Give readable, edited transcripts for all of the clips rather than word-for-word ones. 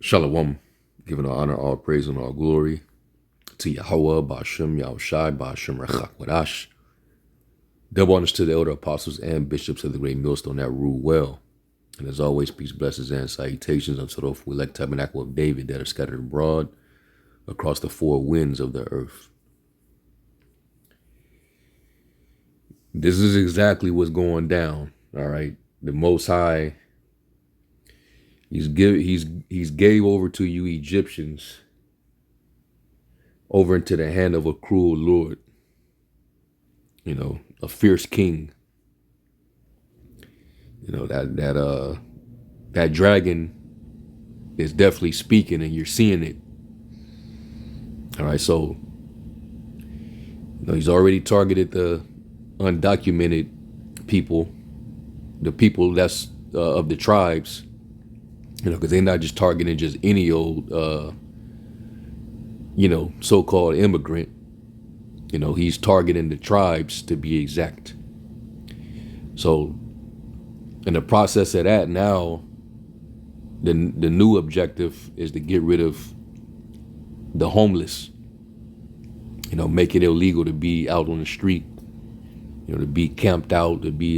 Shalom, giving all honor, all praise, and all glory to Yahweh, Ba'ashem, Yahushai, Ba'ashem, Rechak, Wadash. Double honors to the elder apostles and bishops of the great millstone that rule well. And as always, peace, blessings, and salutations unto the elect tabernacle of David that are scattered abroad across the four winds of the earth. This is exactly what's going down, all right? The Most High, he's gave over to you Egyptians, over into the hand of a cruel Lord, you know, a fierce king. You know, that dragon is definitely speaking, and you're seeing it. All right, so he's already targeted the undocumented people, the people that's of the tribes, because they're not just targeting just any old, so-called immigrant. He's targeting the tribes, to be exact. So in the process of that, now the new objective is to get rid of the homeless, make it illegal to be out on the street, to be camped out, to be,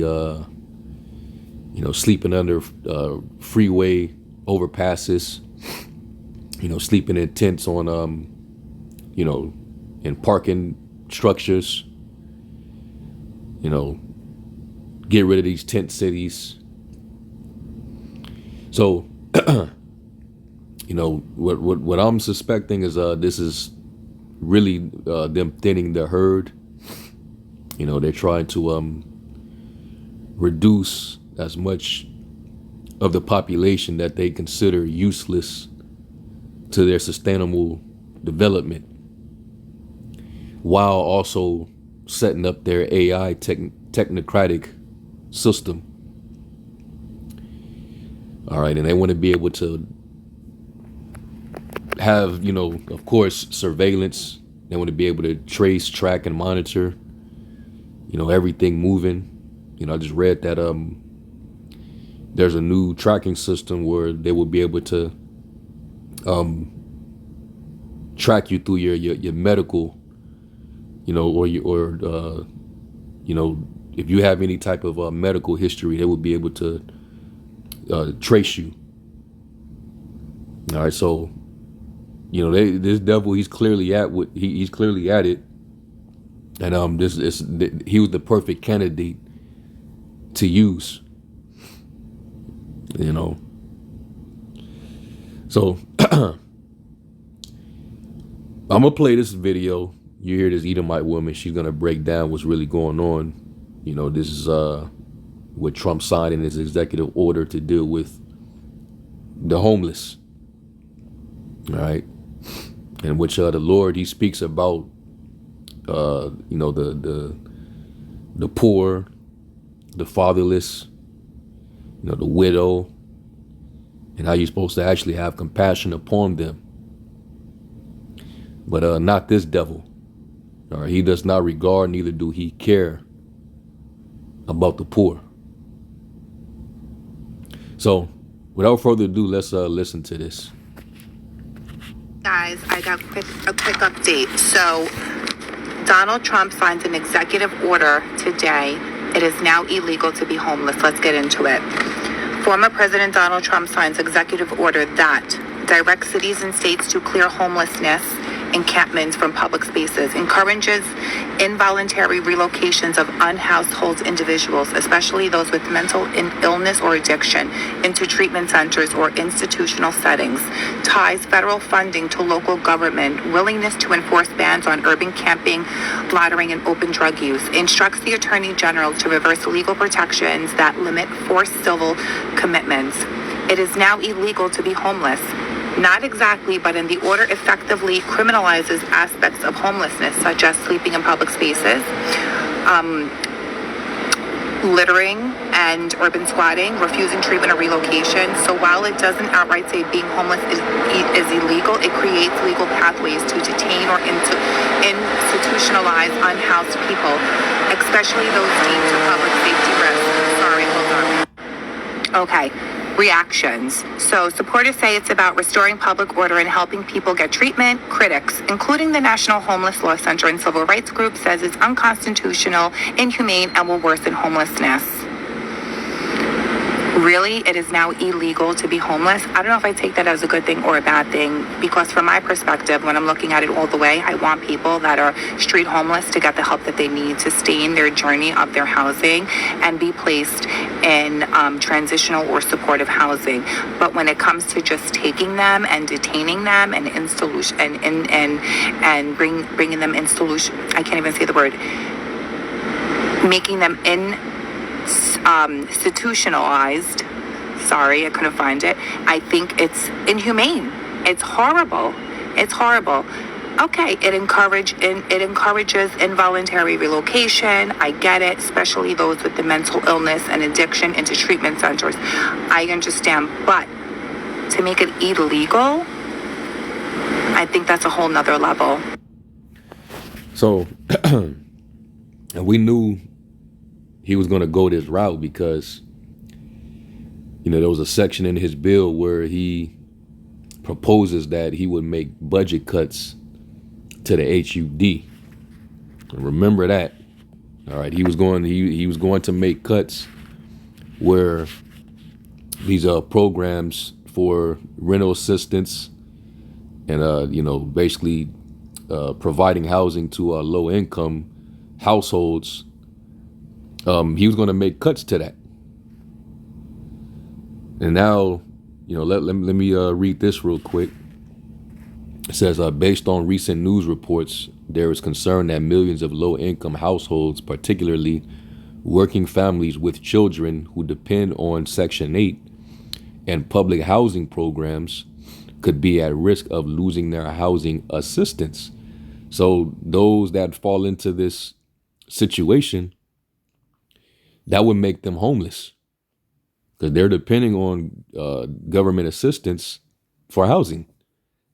sleeping under freeway overpasses, sleeping in tents on, in parking structures, get rid of these tent cities. So, what I'm suspecting is this is really them thinning the herd. They're trying to reduce as much of the population that they consider useless to their sustainable development, while also setting up their AI technocratic system. All right, and they want to be able to have, of course, surveillance. They want to be able to trace, track, and monitor, everything moving. I just read that there's a new tracking system where they will be able to track you through your medical, if you have any type of medical history, they will be able to trace you. All right, so this devil, he's clearly at it, and he was the perfect candidate to use. So I'm gonna play this video. You hear this Edomite woman, she's gonna break down what's really going on. This is what Trump signed in his executive order to deal with the homeless. All right, in which the Lord, he speaks about the poor, the fatherless, the widow, and how you're supposed to actually have compassion upon them. But not this devil. All right, he does not regard, neither do he care about the poor. So without further ado, let's listen to this. Guys, I got a quick update. So Donald Trump signs an executive order today. It is now illegal to be homeless. Let's get into it. Former President Donald Trump signs executive order that directs cities and states to clear homelessness encampments from public spaces, encourages involuntary relocations of unhoused individuals, especially those with mental illness or addiction, into treatment centers or institutional settings, ties federal funding to local government, willingness to enforce bans on urban camping, loitering, and open drug use, instructs the Attorney General to reverse legal protections that limit forced civil commitments. It is now illegal to be homeless. Not exactly, but in the order effectively criminalizes aspects of homelessness, such as sleeping in public spaces, littering, and urban squatting, refusing treatment or relocation. So while it doesn't outright say being homeless is illegal, it creates legal pathways to detain or institutionalize unhoused people, especially those deemed to public safety risk. Sorry, hold on. Okay. Reactions. So supporters say it's about restoring public order and helping people get treatment. Critics, including the National Homeless Law Center and civil rights group, says it's unconstitutional, inhumane, and will worsen homelessness. Really, it is now illegal to be homeless. I don't know if I take that as a good thing or a bad thing, because from my perspective, when I'm looking at it all the way, I want people that are street homeless to get the help that they need to sustain their journey of their housing and be placed in transitional or supportive housing. But when it comes to just taking them and detaining them and bringing them institution, I can't even say the word, making them institutionalized. Sorry, I couldn't find it. I think it's inhumane. It's horrible. It's horrible. Okay, it encourages involuntary relocation. I get it, especially those with the mental illness and addiction into treatment centers. I understand, but to make it illegal, I think that's a whole nother level. So, and we knew he was going to go this route because, there was a section in his bill where he proposes that he would make budget cuts to the HUD. And remember that. All right, he was going to make cuts where these programs for rental assistance and basically providing housing to low income households. He was going to make cuts to that. And now, let me read this real quick. It says, based on recent news reports, there is concern that millions of low-income households, particularly working families with children who depend on Section 8 and public housing programs, could be at risk of losing their housing assistance. So those that fall into this situation, that would make them homeless because they're depending on government assistance for housing.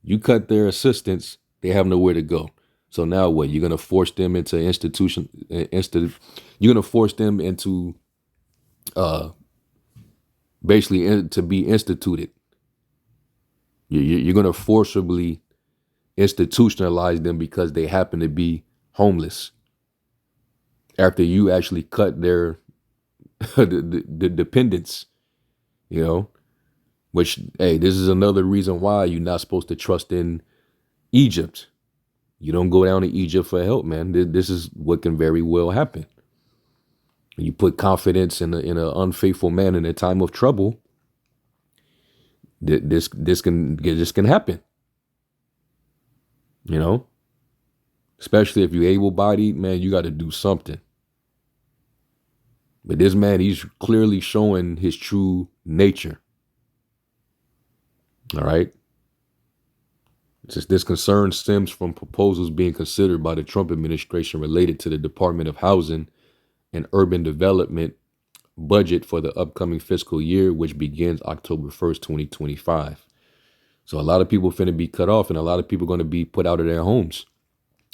You cut their assistance, they have nowhere to go. So now what? You're gonna force them into you're gonna force them into basically to be instituted. You're gonna forcibly institutionalize them because they happen to be homeless. After you actually cut their the dependence, which, hey, this is another reason why you're not supposed to trust in Egypt. You don't go down to Egypt for help, man. This is what can very well happen. You put confidence in an unfaithful man in a time of trouble. This can happen. Especially if you're able-bodied, man, you got to do something. But this man, he's clearly showing his true nature. All right. This concern stems from proposals being considered by the Trump administration related to the Department of Housing and Urban Development budget for the upcoming fiscal year, which begins October 1st, 2025. So a lot of people finna be cut off and a lot of people going to be put out of their homes.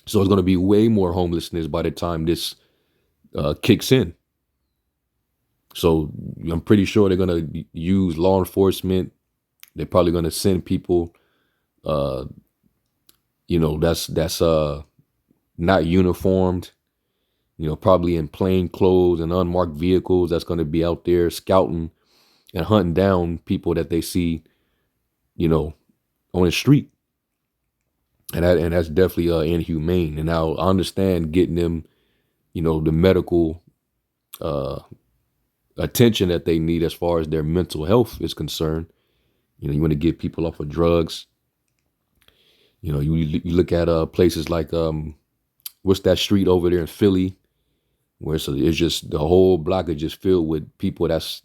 So it's going to be way more homelessness by the time this kicks in. So I'm pretty sure they're going to use law enforcement. They're probably going to send people, that's not uniformed, probably in plain clothes and unmarked vehicles. That's going to be out there scouting and hunting down people that they see, on the street. And that's definitely inhumane. And now I understand getting them, the medical attention that they need as far as their mental health is concerned. You want to get people off of drugs. You look at places like what's that street over there in Philly, where it's just the whole block is just filled with people that's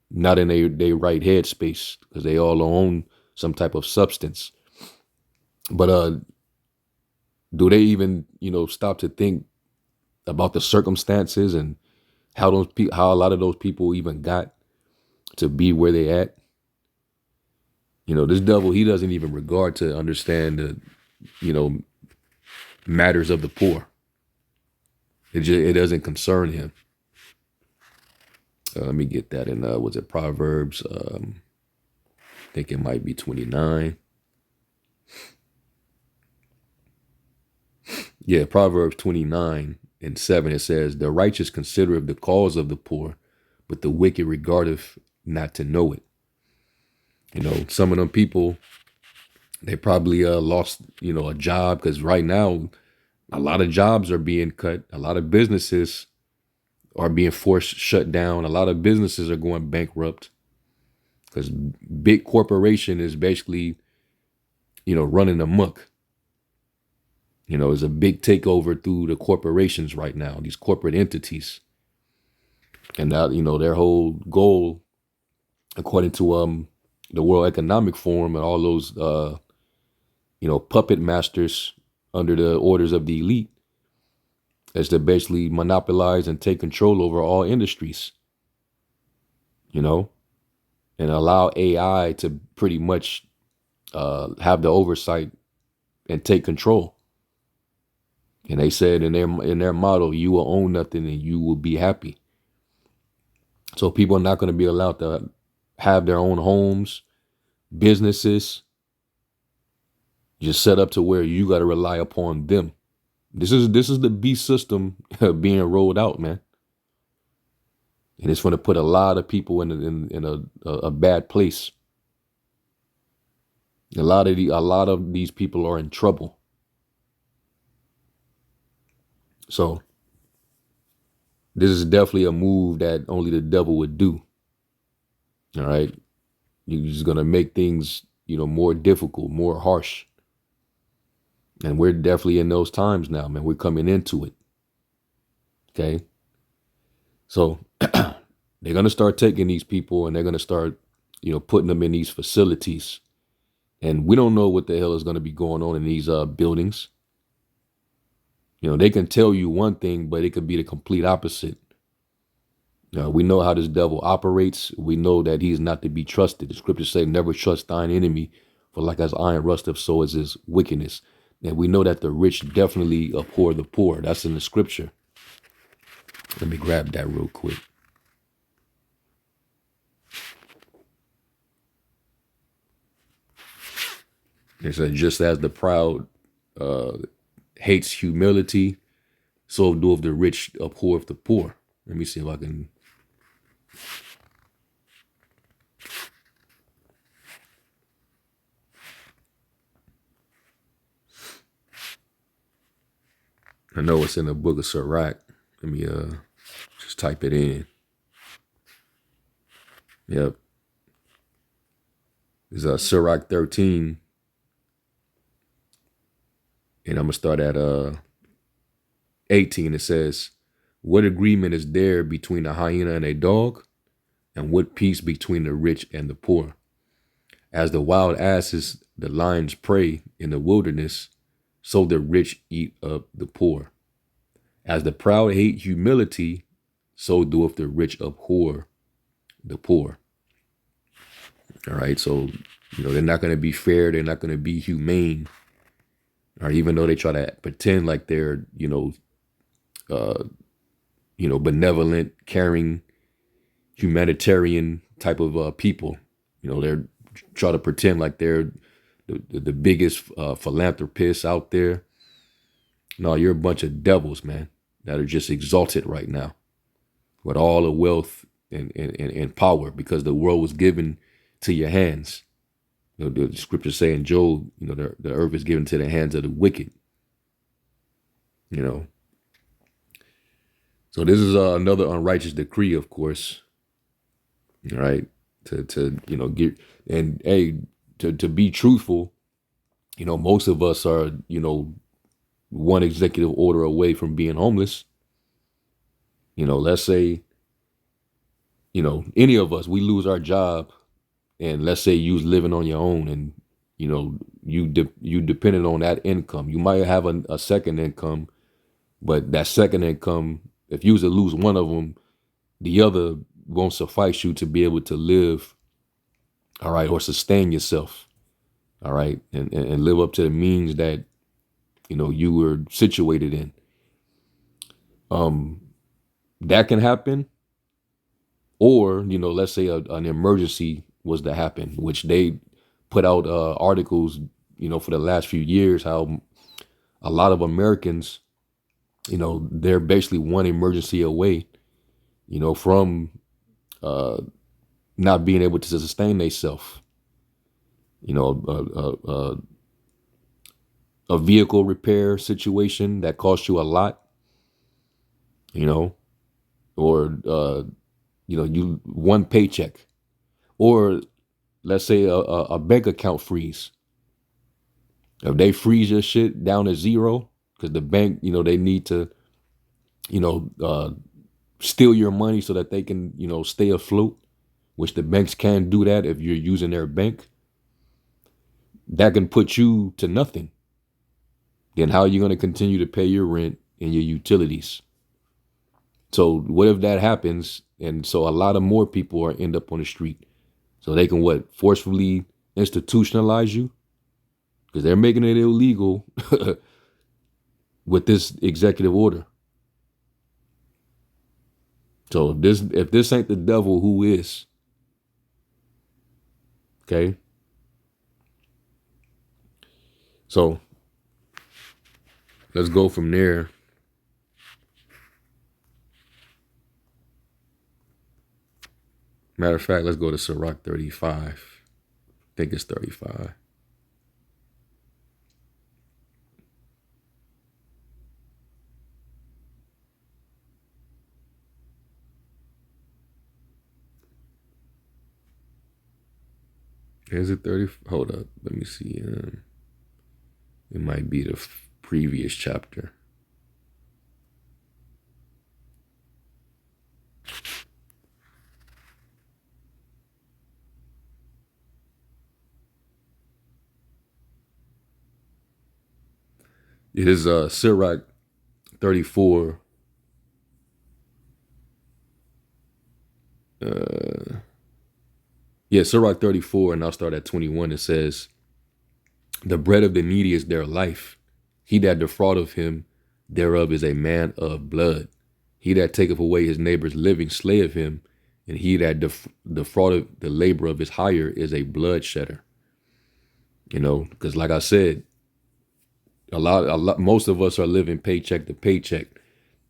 not in their right head space because they all own some type of substance. But do they even stop to think about the circumstances and how a lot of those people even got to be where they at? This devil, he doesn't even regard to understand the, matters of the poor. It doesn't concern him. Let me get that in, was it Proverbs? I think it might be 29. Yeah, Proverbs 29:7. It says, the righteous considereth the cause of the poor, but the wicked regardeth not to know it. You know, some of them people, they probably lost, a job, because right now a lot of jobs are being cut. A lot of businesses are being forced shut down. A lot of businesses are going bankrupt because big corporation is basically, running amok. It's a big takeover through the corporations right now, these corporate entities. And that, their whole goal, according to the World Economic Forum and all those puppet masters under the orders of the elite, is to basically monopolize and take control over all industries, and allow AI to pretty much have the oversight and take control. And they said in their motto, you will own nothing and you will be happy. So people are not going to be allowed to have their own homes, businesses, just set up to where you got to rely upon them. This is the beast system being rolled out, man. And it's going to put a lot of people in a bad place. A lot of these people are in trouble. So this is definitely a move that only the devil would do. All right. You're just going to make things, more difficult, more harsh. And we're definitely in those times now, man. We're coming into it. Okay. So they're going to start taking these people and they're going to start, putting them in these facilities. And we don't know what the hell is going to be going on in these buildings. They can tell you one thing, but it could be the complete opposite. We know how this devil operates. We know that he's not to be trusted. The scriptures say, never trust thine enemy, for like as iron rusteth, so is his wickedness. And we know that the rich definitely abhor the poor. That's in the scripture. Let me grab that real quick. It says, just as the proud hates humility, so doeth the rich abhor the poor. Let me see if I can. I know it's in the book of Sirach. Let me just type it in. Yep. It's Sirach 13. And I'm going to start at 18. It says, what agreement is there between a hyena and a dog? And what peace between the rich and the poor? As the wild asses, the lions prey in the wilderness, so the rich eat up the poor. As the proud hate humility, so doeth the rich abhor the poor. All right, so they're not going to be fair. They're not going to be humane. Or even though they try to pretend like they're benevolent, caring, humanitarian type of people. They're try to pretend like they're the biggest philanthropists out there. No, you're a bunch of devils, man, that are just exalted right now with all the wealth and power, because the world was given to your hands. The scriptures say in Job, the earth is given to the hands of the wicked. So this is another unrighteous decree, of course. All right, to get, and hey, to be truthful, most of us are one executive order away from being homeless. Let's say any of us, we lose our job, and let's say you was living on your own, and you depended on that income. You might have a second income, but that second income, if you was to lose one of them, the other won't suffice you to be able to live, all right, or sustain yourself, all right, and live up to the means that you were situated in. That can happen, Or, let's say an emergency was to happen, which they put out articles, for the last few years, how a lot of Americans, they're basically one emergency away, from not being able to sustain themselves. You know, a vehicle repair situation that costs you a lot, you know, or you one paycheck, or let's say a bank account freeze. If they freeze your shit down to zero, because the bank, they need to, you know, uh, steal your money so that they can, stay afloat, which the banks can do that if you're using their bank. That can put you to nothing. Then how are you going to continue to pay your rent and your utilities? So what if that happens? And so a lot of more people are end up on the street. So they can what? Forcefully institutionalize you? Because they're making it illegal with this executive order. So if this ain't the devil, who is? Okay. So let's go from there. Matter of fact, let's go to Sirach 35. I think it's 35. Is it 30? Hold up. Let me see. It might be the previous chapter. It is Sirach 34. Sirach 34, and I'll start at 21. It says, "The bread of the needy is their life. He that defraudeth him thereof is a man of blood. He that taketh away his neighbor's living slayeth him, and he that defraudeth the labor of his hire is a bloodshedder." Because like I said, most of us are living paycheck to paycheck.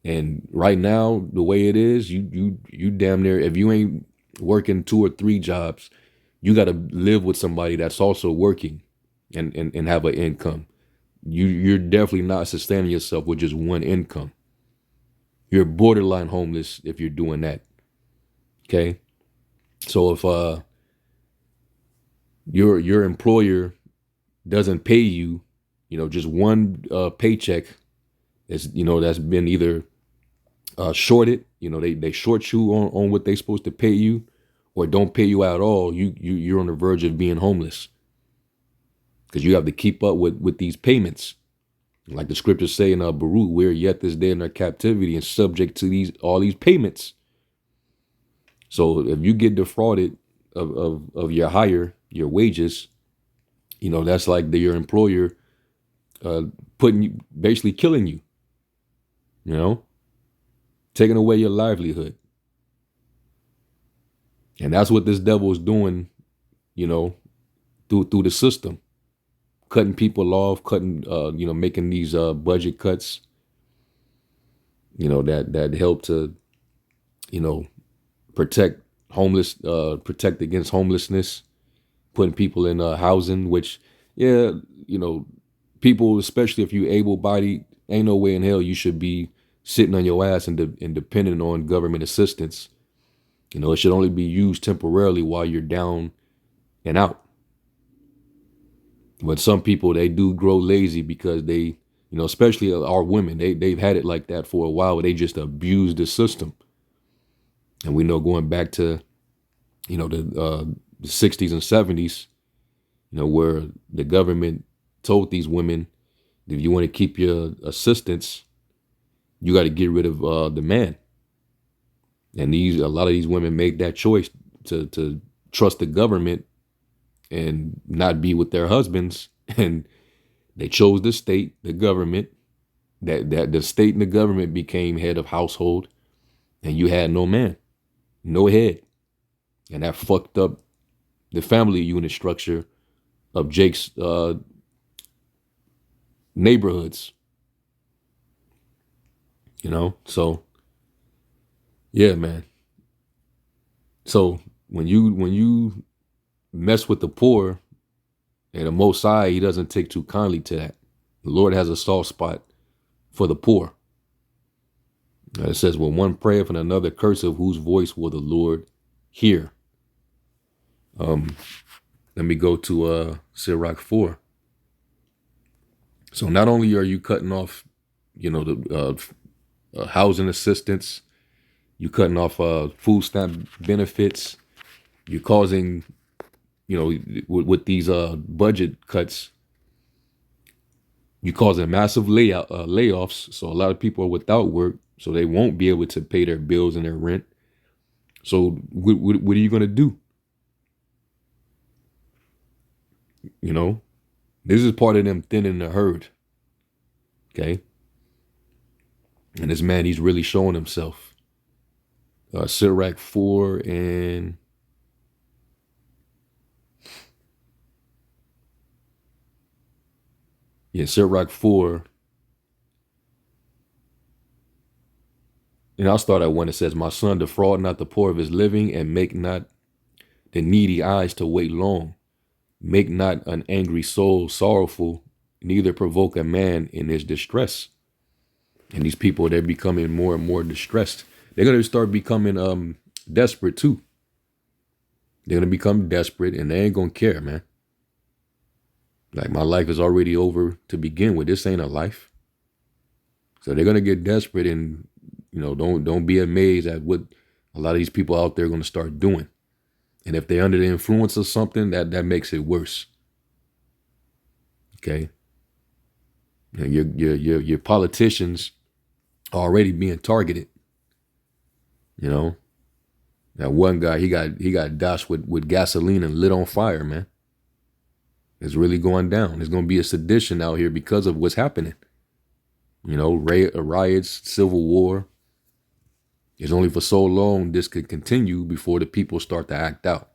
And right now, the way it is, you damn near, if you ain't working 2 or 3 jobs, you got to live with somebody that's also working and have an income. You're definitely not sustaining yourself with just one income. You're borderline homeless if you're doing that. Okay, so if your employer doesn't pay you, just one paycheck, that's been either shorted, they short you on what they supposed to pay you, or don't pay you at all, you're on the verge of being homeless, because you have to keep up with these payments. Like the scriptures say in Baruch, we're yet this day in our captivity and subject to all these payments. So if you get defrauded of your hire, your wages, that's like your employer putting you, basically killing you, taking away your livelihood. And that's what this devil is doing, through the system, cutting people off, making these budget cuts, that help to, protect protect against homelessness, putting people in housing, which, yeah, people, especially if you able-bodied, ain't no way in hell you should be sitting on your ass and depending on government assistance. It should only be used temporarily while you're down and out. But some people, they do grow lazy because they, especially our women, they've had it like that for a while, where they just abuse the system. And we know, going back to, the 60s and 70s, where the government told these women, if you want to keep your assistance, you got to get rid of the man. And a lot of these women made that choice to trust the government and not be with their husbands. And they chose the state, the government, that the state and the government became head of household, and you had no man. no head. And that fucked up the family unit structure of Jake's neighborhoods. So yeah, man. So when you mess with the poor, and the Most High, he doesn't take too kindly to that. The Lord has a soft spot for the poor. It says, when one prayeth and another curseth, whose voice will the Lord hear? Let me go to Sirach 4. So not only are you cutting off, the housing assistance, you cutting off food stamp benefits, you're causing, with these budget cuts, you're causing massive layoffs. So a lot of people are without work, so they won't be able to pay their bills and their rent. So what are you going to do? This is part of them thinning the herd. Okay. And this man, he's really showing himself. Sirach 4 and Sirach 4. And I'll start at 1. It says, my son, defraud not the poor of his living, and make not the needy eyes to wait long. Make not an angry soul sorrowful, neither provoke a man in his distress. And these people, they're becoming more and more distressed. They're going to start becoming desperate too. They're going to become desperate, and they ain't going to care, man. Like, my life is already over to begin with. This ain't a life. So they're going to get desperate, and, don't be amazed at what a lot of these people out there are going to start doing. And if they're under the influence of something, that makes it worse. Okay. And your politicians are already being targeted. That one guy, he got doused with gasoline and lit on fire, man. It's really going down. There's going to be a sedition out here because of what's happening. Riots, civil war. It's only for so long this could continue before the people start to act out.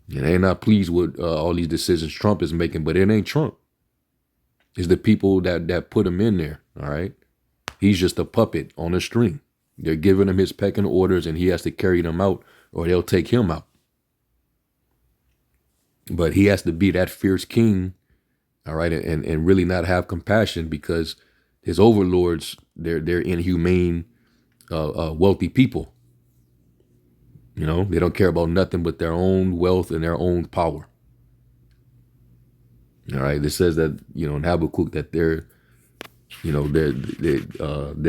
And they're not pleased with all these decisions Trump is making, but it ain't Trump. It's the people that put him in there, all right? He's just a puppet on a string. They're giving him his pecking orders, and he has to carry them out, or they'll take him out. But he has to be that fierce king, all right, and really not have compassion, because his overlords, they're inhumane, wealthy people. They don't care about nothing but their own wealth and their own power. All right, it says that, in Habakkuk, that their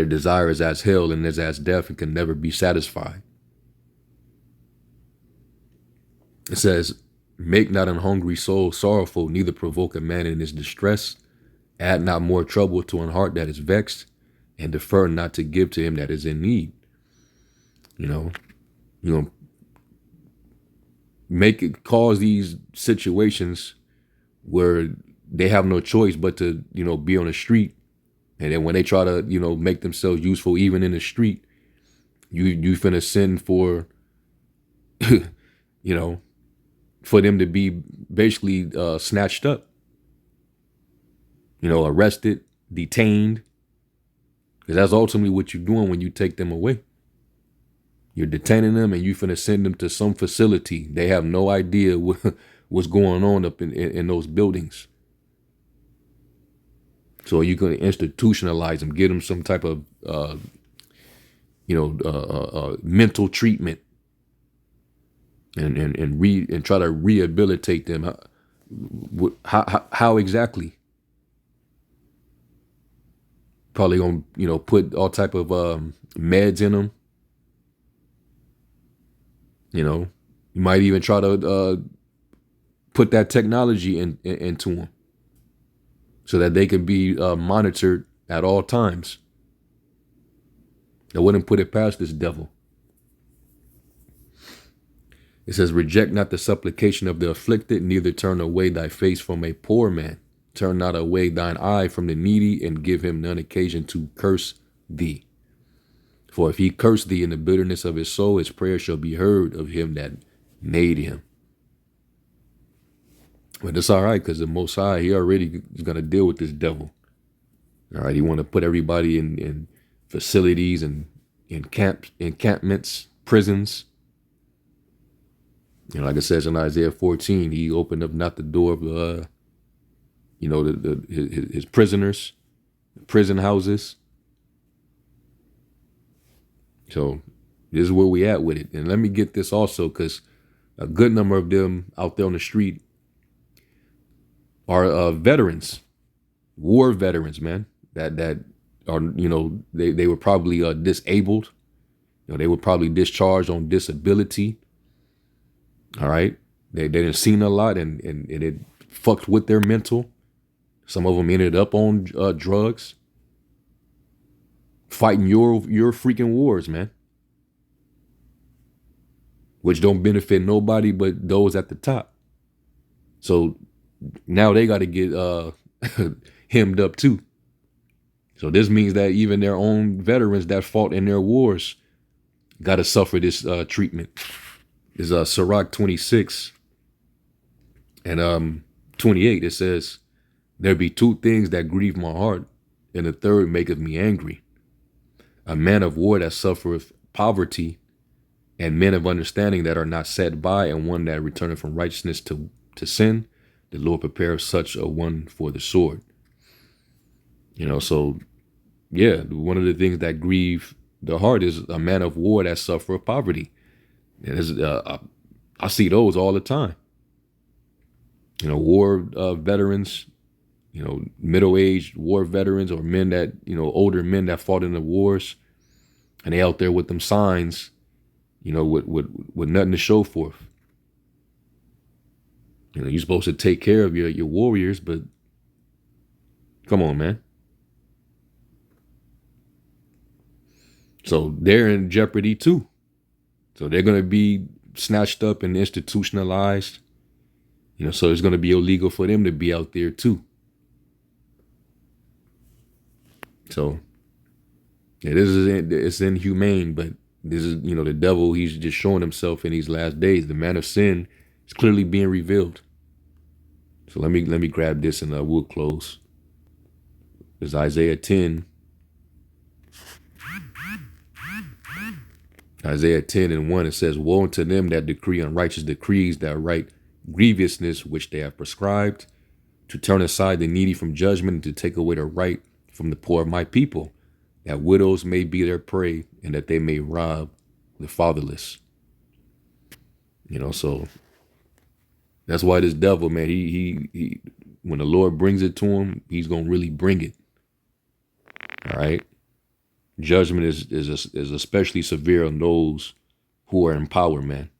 desire is as hell and is as death and can never be satisfied. It says, make not an hungry soul sorrowful, neither provoke a man in his distress. Add not more trouble to an heart that is vexed, and defer not to give to him that is in need. Cause these situations where they have no choice but to, be on the street. And then when they try to, make themselves useful, even in the street, you finna send for, for them to be basically snatched up, arrested, detained. Because that's ultimately what you're doing when you take them away. You're detaining them, and you finna send them to some facility. They have no idea what's going on up in those buildings. So you're going to institutionalize them, give them some type of, mental treatment, and try to rehabilitate them. How exactly? Probably going to, put all type of meds in them. You might even try to put that technology into them, so that they can be monitored at all times. I wouldn't put it past this devil. It says, reject not the supplication of the afflicted, neither turn away thy face from a poor man. Turn not away thine eye from the needy, and give him none occasion to curse thee. For if he curse thee in the bitterness of his soul, his prayer shall be heard of him that made him. But it's all right, because the Most High, he already is going to deal with this devil. All right, he want to put everybody in facilities and encampments, prisons. You know, like it says in Isaiah 14, he opened up not the door of his prisoners, prison houses. So this is where we at with it. And let me get this also, because a good number of them out there on the street are veterans, war veterans, man. That are, they were probably disabled. They were probably discharged on disability. All right. They didn't seen a lot, and it fucked with their mental. Some of them ended up on drugs, fighting your freaking wars, man, which don't benefit nobody but those at the top. So now they got to get hemmed up too. So this means that even their own veterans that fought in their wars got to suffer this treatment. Is Sirach 26 and 28. It says, there be two things that grieve my heart, and the third maketh me angry. A man of war that suffereth poverty, and men of understanding that are not set by, and one that returneth from righteousness to sin. The Lord prepareth such a one for the sword. So yeah, one of the things that grieve the heart is a man of war that suffereth poverty. And I see those all the time. War veterans, middle-aged war veterans, or men that, older men that fought in the wars, and they out there with them signs, with nothing to show forth. You're supposed to take care of your warriors, but come on, man. So they're in jeopardy too. So they're going to be snatched up and institutionalized. So it's going to be illegal for them to be out there too. So yeah, it's inhumane, but this is, the devil, he's just showing himself in these last days. The man of sin is clearly being revealed. So let me grab this and we'll close. It's Isaiah 10. Isaiah 10 and 1, it says, woe unto them that decree unrighteous decrees, that write grievousness which they have prescribed, to turn aside the needy from judgment, and to take away the right from the poor of my people, that widows may be their prey, and that they may rob the fatherless. So that's why this devil, man, he when the Lord brings it to him, he's gonna really bring it. All right. Judgment is especially severe on those who are in power, man.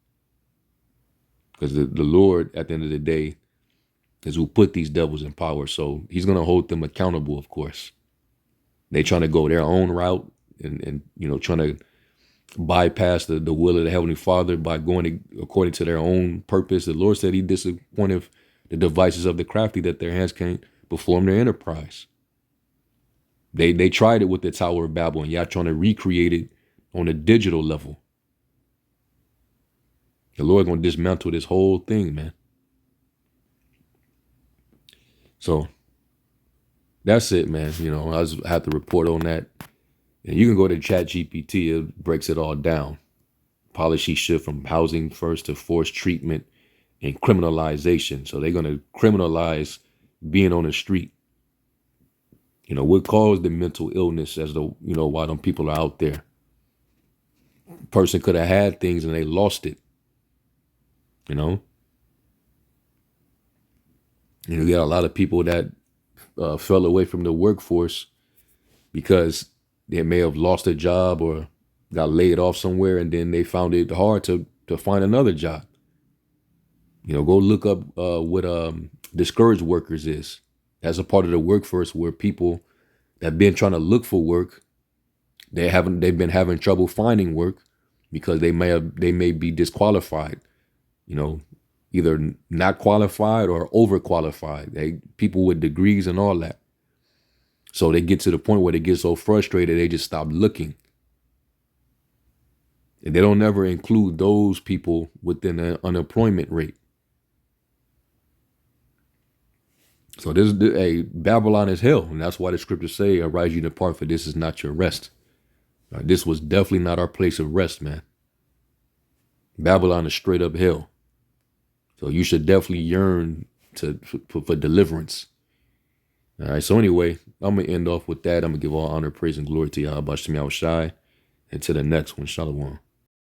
Because the Lord, at the end of the day, is who put these devils in power. So he's going to hold them accountable, of course. They trying to go their own route and trying to bypass the will of the Heavenly Father by going according to their own purpose. The Lord said he disappointed the devices of the crafty, that their hands can't perform their enterprise. They tried it with the Tower of Babel, and y'all trying to recreate it on a digital level. The Lord gonna dismantle this whole thing, man. So that's it, man. I just have to report on that. And you can go to ChatGPT, it breaks it all down. Policy shift from housing first to forced treatment and criminalization. So they're gonna criminalize being on the street. What caused the mental illness as why them people are out there. Person could have had things and they lost it. You got a lot of people that fell away from the workforce because they may have lost a job or got laid off somewhere, and then they found it hard to find another job. Go look up what discouraged workers is. That's a part of the workforce where people that been trying to look for work, they've been having trouble finding work because they may be disqualified, either not qualified or overqualified. People with degrees and all that. So they get to the point where they get so frustrated they just stop looking. And they don't never include those people within the unemployment rate. So Babylon is hell. And that's why the scriptures say, arise you and depart, for this is not your rest. This was definitely not our place of rest, man. Babylon is straight up hell. So you should definitely yearn for deliverance. All right. So anyway, I'm going to end off with that. I'm going to give all honor, praise, and glory to Yahweh Shem Yahushai. And to the next one, Shalom.